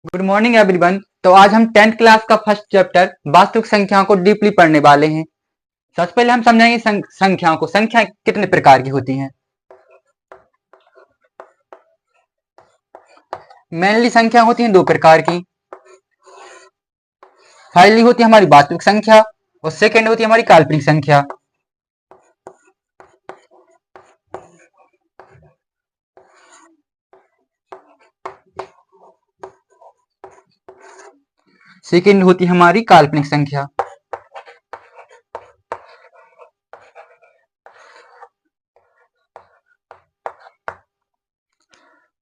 Good morning everyone. तो आज हम 10th क्लास का फर्स्ट चैप्टर वास्तविक संख्याओं को डीपली पढ़ने वाले हैं। सबसे पहले हम समझेंगे संख्याओं को। संख्याएं कितने प्रकार की होती हैं। मेनली संख्या होती हैं दो प्रकार की। पहली होती है हमारी वास्तविक संख्या और सेकेंड होती है हमारी काल्पनिक संख्या। सेकेंड होती है हमारी काल्पनिक संख्या।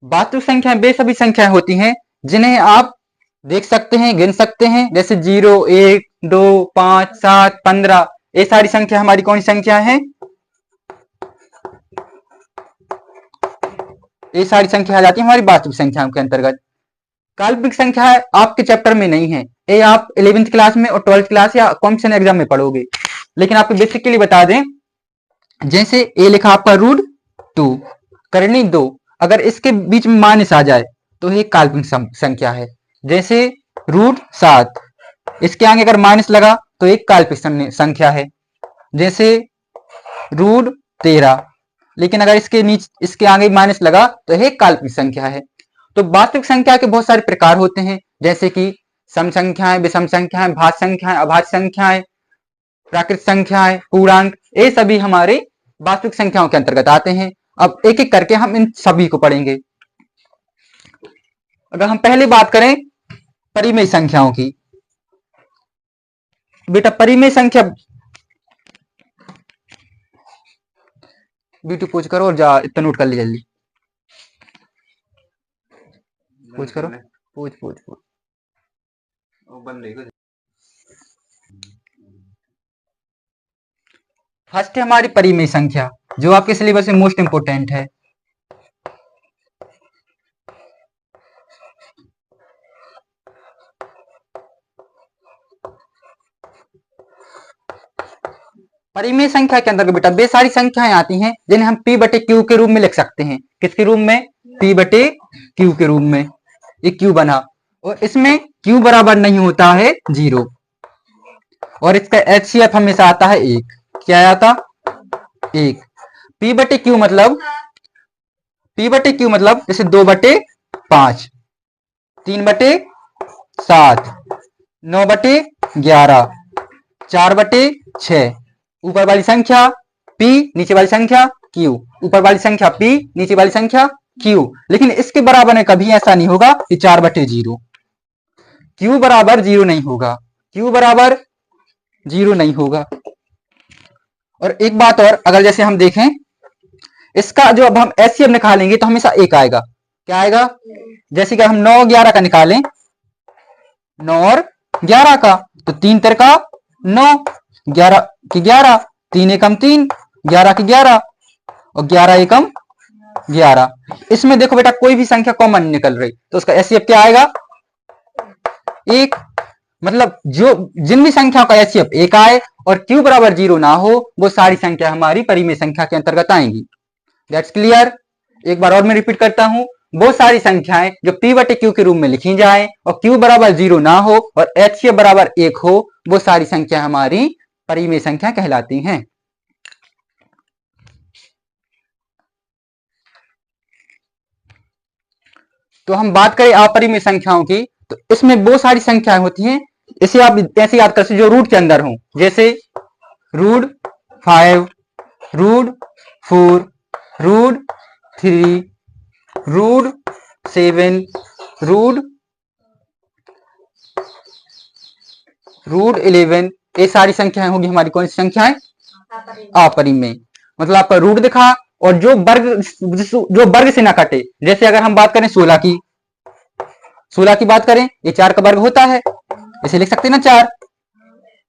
वास्तविक संख्याएं वे सभी संख्याएं होती हैं जिन्हें आप देख सकते हैं, गिन सकते हैं, जैसे 0, 1, 2, 5, 7, 15। ये सारी संख्या हमारी कौन सी संख्या है? ये सारी संख्या आ जाती है हमारी वास्तविक संख्याओं के अंतर्गत। काल्पनिक संख्या आपके चैप्टर में नहीं है, ये आप 11th क्लास में और 12th क्लास या कॉम्पिटिशन एग्जाम में पढ़ोगे। लेकिन आपको बेसिक के लिए बता दें, जैसे ए लिखा आपका √2 करनी 2, अगर इसके बीच में माइनस आ जाए तो ये काल्पनिक संख्या है। जैसे √7, इसके आगे अगर माइनस लगा तो एक काल्पनिक संख्या है। जैसे √13, लेकिन अगर इसके आगे माइनस लगा तो यह काल्पनिक संख्या है। तो वास्तविक संख्या के बहुत सारे प्रकार होते हैं, जैसे कि सम संख्याएं, विषम संख्याएं, भाज्य संख्याएं, अभाज्य संख्याएं, प्राकृत संख्याएं, पूर्णांक, ये सभी हमारे वास्तविक संख्याओं के अंतर्गत आते हैं। अब एक एक करके हम इन सभी को पढ़ेंगे। अगर हम पहले बात करें परिमेय संख्याओं की, बेटा परिमेय संख्या बीटू पूछ करो और जा इतना नोट कर ले जल्दी। पूछ करो, पूछ पूछ पूछ। फर्स्ट है हमारी परिमेय संख्या, जो आपके सिलेबस में मोस्ट इंपोर्टेंट है। परिमेय संख्या के अंदर बेटा वे सारी संख्याएं आती हैं जिन्हें हम p/q के रूप में लिख सकते हैं। किसके रूप में? p/q के रूप में। ये q बना और इसमें q बराबर नहीं होता है 0 और इसका HCF हमेशा आता है 1। क्या आता? 1। p/q मतलब जैसे 2/5, 3/7, 9/11, 4/6। ऊपर वाली संख्या p, नीचे वाली संख्या q। ऊपर वाली संख्या p, नीचे वाली संख्या q। लेकिन इसके बराबर में कभी ऐसा नहीं होगा कि 4/0। q बराबर 0 नहीं होगा, q बराबर 0 नहीं होगा। और एक बात और, अगर जैसे हम देखें इसका जो अब हम HCF निकालेंगे तो हमेशा 1 आएगा। क्या आएगा? जैसे कि हम 9 11 का निकालें, 9 और 11 का, तो 3 3 का 9, 11 की 11, 3 एकम 3, 11 की 11 और 11 एकम 11। इसमें देखो बेटा कोई भी संख्या कॉमन निकल रही, तो उसका HCF क्या आएगा? 1। मतलब जो जिन भी संख्याओं का HCF 1 आए और q बराबर 0 ना हो, वो सारी संख्या हमारी परिमेय संख्या के अंतर्गत आएंगी। That's clear. एक बार और मैं रिपीट करता हूं, वो सारी संख्याएं जो p/q के रूप में लिखी जाए और q बराबर 0 ना हो और HCF बराबर 1 हो, वो सारी संख्या हमारी परिमेय संख्या कहलाती हैं। तो हम बात करें अपरिमेय संख्याओं की, तो इसमें वो सारी संख्याएं होती हैं, इसे आप ऐसे याद कर सकते जो रूट के अंदर हो, जैसे √5, √4, √3, √7, √11। ये सारी संख्याएं होगी हमारी कौन सी संख्याएं? अपरिमेय। मतलब आपका रूट दिखा और जो वर्ग से ना कटे। जैसे अगर हम बात करें 16 की बात करें, ये 4 का वर्ग होता है, इसे लिख सकते हैं ना 4।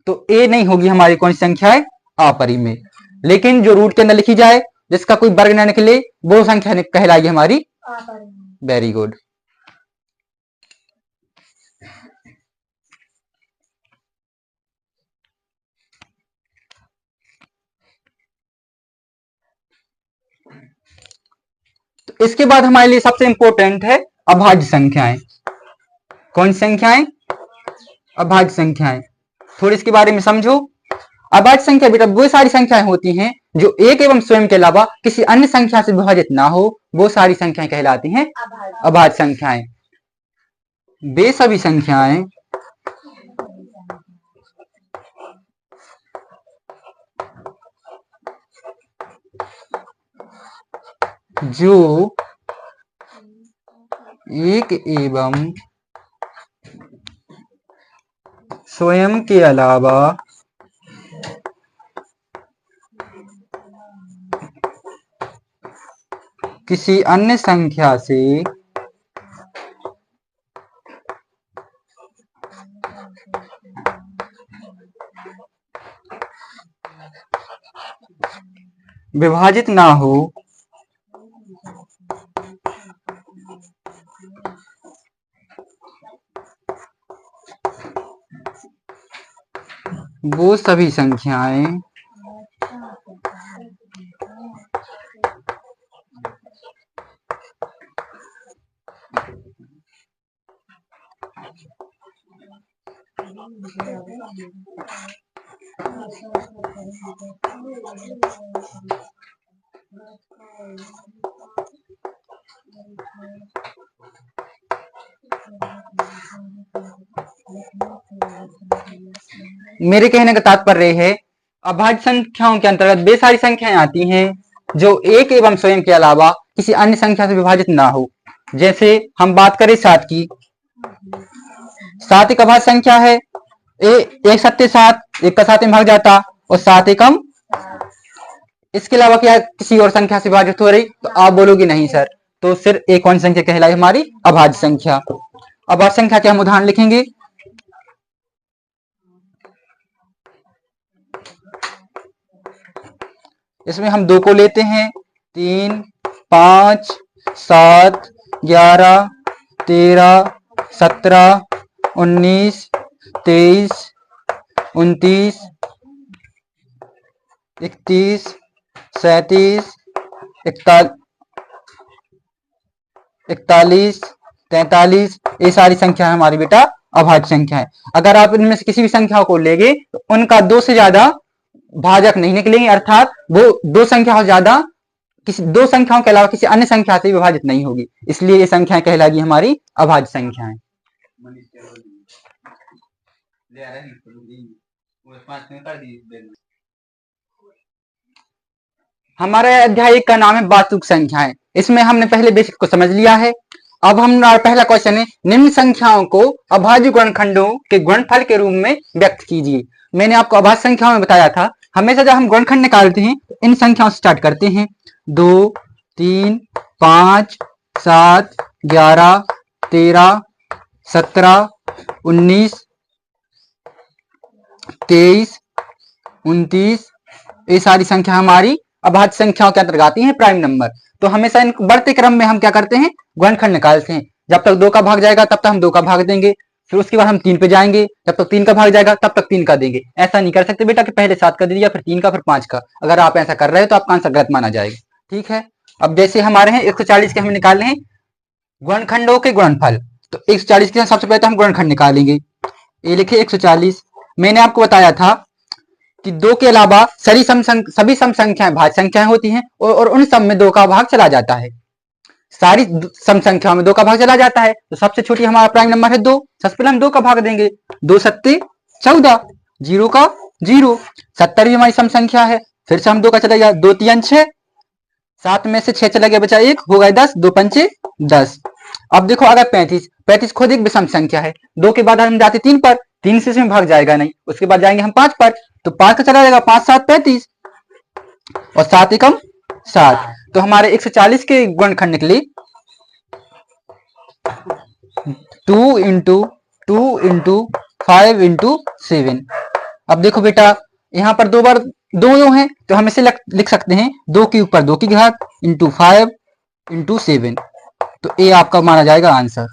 तो ए नहीं होगी हमारी कौन सी संख्या है? अपरिमेय। लेकिन जो रूट के अंदर लिखी जाए, जिसका कोई वर्ग ना निकले, वो संख्या कहलाएगी हमारी। Very good. तो इसके बाद हमारे लिए सबसे इंपॉर्टेंट है अभाज्य संख्याएं। कौन सी संख्याएं? अभाज्य संख्याएं। थोड़ी इसके बारे में समझो। अभाज्य संख्या बेटा वो सारी संख्याएं होती हैं जो एक एवं स्वयं के अलावा किसी अन्य संख्या से विभाजित ना हो, वो सारी संख्याएं कहलाती हैं अभाज्य संख्याएं। वे सभी संख्याएं जो एक एवं स्वयं के अलावा किसी अन्य संख्या से विभाजित ना हो, वो सभी संख्याएं मेरे कहने का तात्पर्य है अभाज्य संख्याओं के अंतर्गत वे सारी संख्याएं आती हैं जो एक एवं स्वयं के अलावा किसी अन्य संख्या से विभाजित ना हो। जैसे हम बात करें 7 की, 7 एक अभाज्य संख्या है। एक सत्ते 7, एक का 7 में भाग जाता, और 7 एकम, इसके अलावा क्या किसी और संख्या से विभाजित हो रही? तो आप बोलोगे नहीं सर, तो सिर्फ एक कौन संख्या कहलाई? हमारी अभाज्य संख्या। अभाज्य संख्या के हम उदाहरण लिखेंगे। इसमें हम 2 को लेते हैं, 3, 5, 7, 11, 13, 17, 19, 23, 29, 31, 37, 41, 43, ये सारी संख्या हमारी बेटा अभाज्य संख्या है। अगर आप इनमें से किसी भी संख्या को लेंगे तो उनका 2 से ज्यादा भाजक नहीं निकलेंगे, अर्थात वो 2 संख्याओं ज्यादा किसी 2 संख्याओं के अलावा किसी अन्य संख्या से विभाजित नहीं होगी, इसलिए ये संख्याएं कहलाएगी हमारी अभाज्य संख्याएं। हमारे अध्याय 1 का नाम है वास्तविक संख्याएं। इसमें हमने पहले बेसिक को समझ लिया है। अब हमारा पहला क्वेश्चन है, निम्न संख्याओं को अभाज्य गुणनखंडों के गुणनफल के रूप में व्यक्त कीजिए। मैंने आपको अभाज्य संख्याओं में बताया था, हमेशा जब हम गुणनखंड निकालते हैं तो इन संख्याओं से स्टार्ट करते हैं। 2, 3, 5, 7, 11, 13, 17, 19, 23, 29, ये सारी संख्या हमारी अभाज्य संख्याओं के अंतर्गत आती है, प्राइम नंबर। तो हमेशा इन बढ़ते क्रम में हम क्या करते हैं? गुणनखंड निकालते हैं। जब तक 2 का भाग जाएगा तब तक हम 2 का भाग देंगे, फिर उसके बाद हम 3 पे जाएंगे, जब तक 3 का भाग जाएगा तब तक 3 का देंगे। ऐसा नहीं कर सकते बेटा कि पहले 7 का दे दिया, फिर 3 का, फिर 5 का। अगर आप ऐसा कर रहे हो तो आपका आंसर गलत माना जाएगा। ठीक है, अब जैसे हमारे हैं 140 के हमें निकालने हैं गुणनखंडों के गुणनफल, तो 140 के सबसे पहले तो हम गुणनखंड निकालेंगे। ये लिखे 140। मैंने आपको बताया था कि 2 के अलावा सभी सम संख्याएं भाज्य संख्याएं होती हैं, और उन सब में 2 का भाग चला जाता है। सारी सम संख्याओं में 2 का भाग चला जाता है, तो सबसे छोटी हमारा प्राइम नंबर है 2। सबसे पहले हम 2 का भाग देंगे। 2 सत्ते 14, 0 का 0। 70 भी हमारी सम संख्या है, फिर से हम 2 का चला गया, 2 3 6, 7 में से 6 चला गया, बचा 1, हो गए 10, 2 पंचे 10। अब देखो अगर 35 खुद एक विषम संख्या है, 2 के बाद हम जाते 3 पर, 3 से इसमें भाग जाएगा नहीं, उसके बाद जाएंगे हम 5 पर, तो 5 का चला जाएगा, 5 7 35, और 7 एकम 7। तो हमारे 140 के गुणनखंड निकले 2 इंटू 5 इंटू 7। अब देखो बेटा यहाँ पर 2 बार 2 हैं, तो हम इसे लिख सकते हैं 2 के ऊपर 2 की घात इंटू 5 इंटू 7। तो ये आपका माना जाएगा आंसर।